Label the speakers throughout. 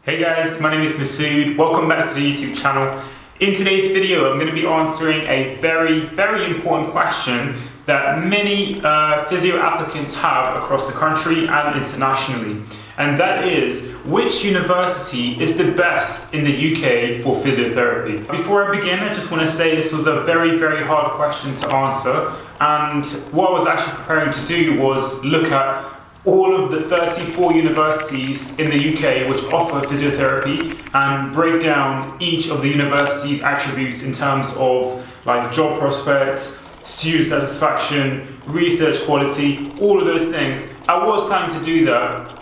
Speaker 1: Hey guys, my name is Masud. Welcome back to the YouTube channel. In today's video, I'm going to be answering a very important question that many physio applicants have across the country and internationally. And that is, which university is the best in the UK for physiotherapy? Before I begin, I just want to say this was a very hard question to answer. And what I was actually preparing to do was look at all of the 34 universities in the UK which offer physiotherapy and break down each of the university's attributes in terms of like job prospects, student satisfaction, research quality, all of those things. I was planning to do that,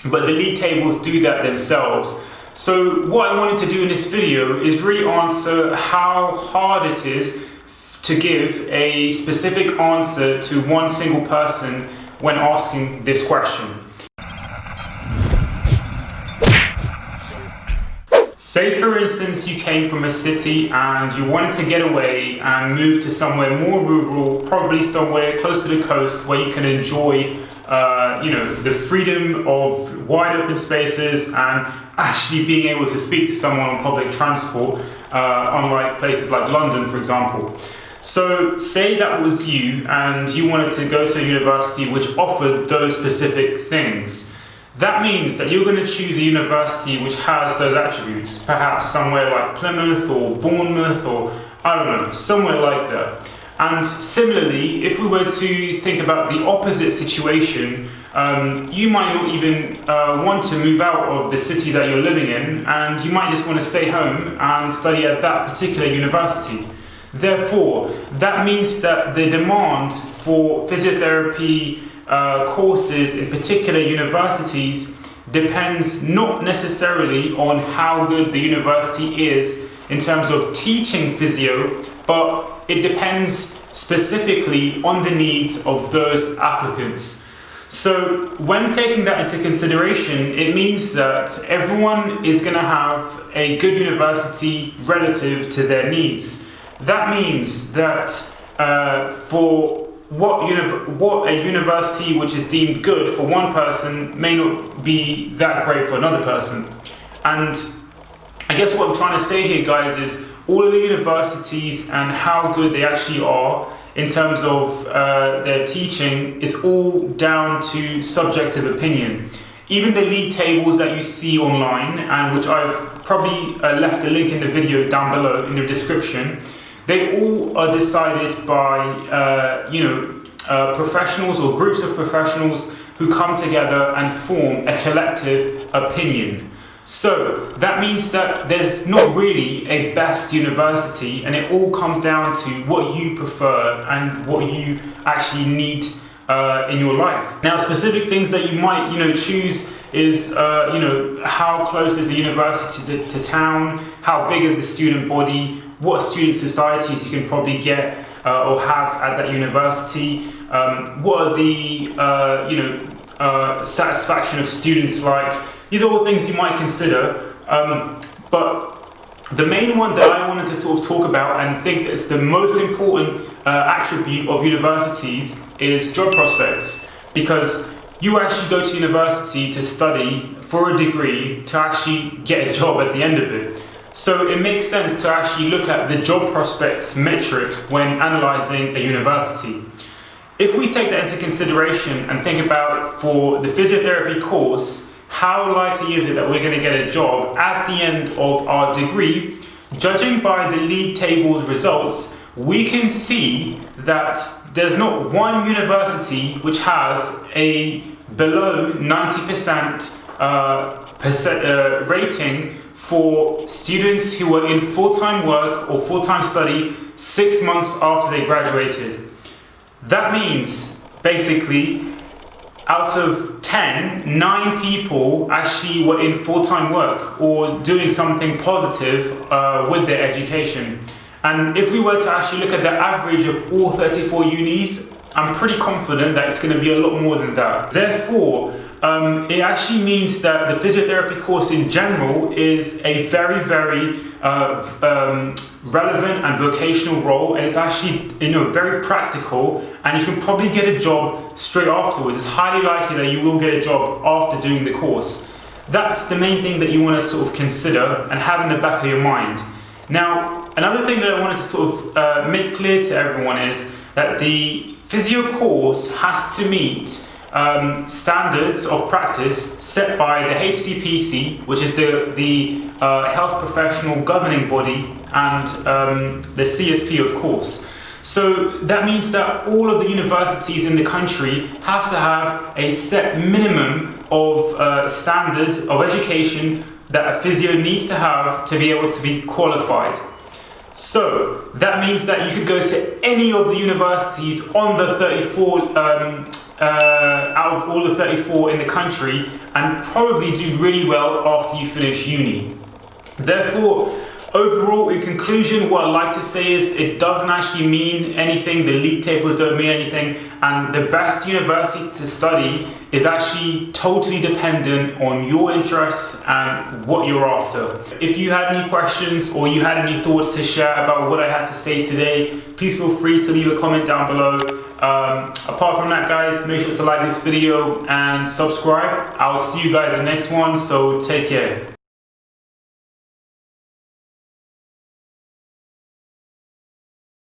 Speaker 1: but the league tables do that themselves. So what I wanted to do in this video is really answer how hard it is to give a specific answer to one single person when asking this question. Say for instance you came from a city and you wanted to get away and move to somewhere more rural, probably somewhere close to the coast where you can enjoy the freedom of wide open spaces and actually being able to speak to someone on public transport, unlike places like London, for example. So say that was you and you wanted to go to a university which offered those specific things. That means that you're going to choose a university which has those attributes, perhaps somewhere like Plymouth or Bournemouth or I don't know, somewhere like that. And similarly, if we were to think about the opposite situation, you might not even want to move out of the city that you're living in, and you might just want to stay home and study at that particular university. Therefore, that means that the demand for physiotherapy courses in particular universities depends not necessarily on how good the university is in terms of teaching physio, but it depends specifically on the needs of those applicants. So when taking that into consideration, it means that everyone is going to have a good university relative to their needs. That means that for what a university which is deemed good for one person may not be that great for another person. And I guess what I'm trying to say here, guys, is all of the universities and how good they actually are in terms of their teaching is all down to subjective opinion. Even the league tables that you see online, and which I've probably left a link in the video down below in the description, they all are decided by professionals or groups of professionals who come together and form a collective opinion. So that means that there's not really a best university, and it all comes down to what you prefer and what you actually need in your life. Now, specific things that you might choose is how close is the university to town, how big is the student body, what student societies you can probably get or have at that university, what are the satisfaction of students like. These are all things you might consider, but the main one that I wanted to sort of talk about and think that's the most important attribute of universities is job prospects, because you actually go to university to study for a degree to actually get a job at the end of it. So it makes sense to actually look at the job prospects metric when analysing a university. If we take that into consideration and think about for the physiotherapy course, how likely is it that we're going to get a job at the end of our degree? Judging by the league tables results, we can see that there's not one university which has a below 90% rating for students who were in full-time work or full-time study 6 months after they graduated. That means basically out of 10, 9 people actually were in full-time work or doing something positive with their education. And if we were to actually look at the average of all 34 unis, I'm pretty confident that it's going to be a lot more than that. Therefore, it actually means that the physiotherapy course in general is a very relevant and vocational role, and it's actually very practical, and you can probably get a job straight afterwards. It's highly likely that you will get a job after doing the course. That's the main thing that you want to sort of consider and have in the back of your mind. Now, another thing that I wanted to sort of make clear to everyone is that the physio course has to meet standards of practice set by the HCPC, which is the health professional governing body, and the CSP, of course. So that means that all of the universities in the country have to have a set minimum of standard of education that a physio needs to have to be able to be qualified. So that means that you could go to any of the universities on the 34 out of all the 34 in the country and probably do really well after you finish uni. Therefore, overall, in conclusion, what I'd like to say is it doesn't actually mean anything. The league tables don't mean anything, and the best university to study is actually totally dependent on your interests and what you're after. If you had any questions or you had any thoughts to share about what I had to say today, please feel free to leave a comment down below. Apart from that, guys, make sure to like this video and subscribe. I'll see you guys in the next one, so take care.